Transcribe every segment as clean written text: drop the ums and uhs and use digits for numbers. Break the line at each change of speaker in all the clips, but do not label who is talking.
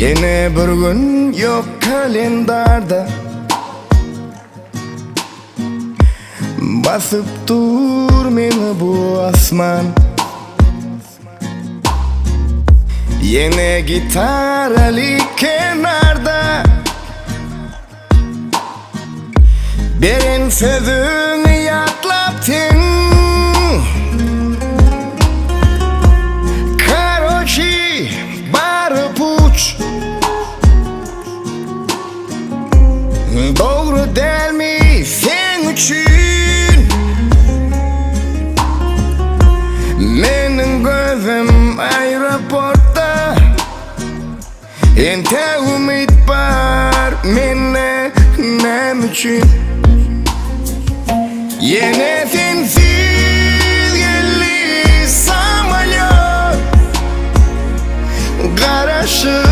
Yine bir gün yok kalendarda, basıp dur meni bu asman. Yine gitarali kenarda, berin sözünü yatlattın. Karochi barıp uç, doğru değil mi sen üçün? Menin gözüm aeroportta, ente umit var mene nem üçün? Yine sensiz geldi samolyot, garaşı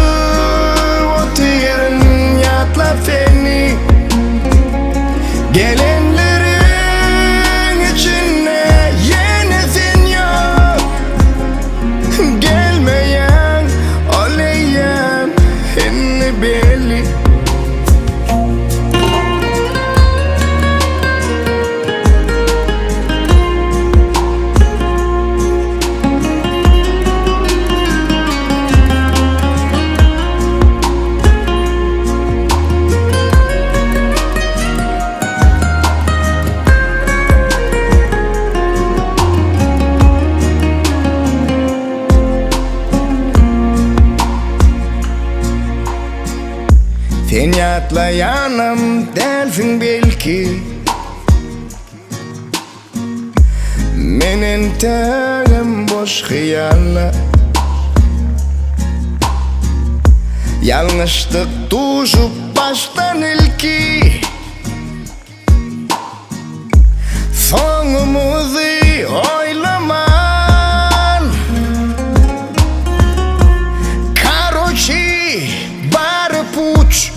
oturun yatla seni. Gelenlerin içine yenesin yok, gelmeyen oleyem henni belli. Sen yatlayanım dersin belki, menin terim boş hıyalla. Yanlışlık tuşup baştan ilki, sonumuzu oylaman. Karochi barıp uç,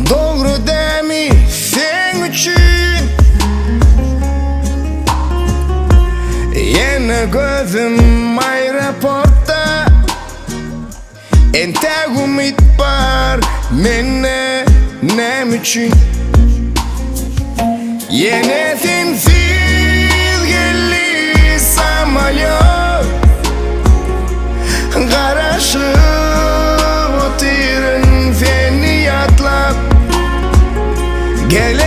doğru değil mi sen üçün? Yine gözüm aeroportta, ente umit var mene nem üçün? Yine sensiz geldi samolyot, garaşı oturun seni yatlap. Gele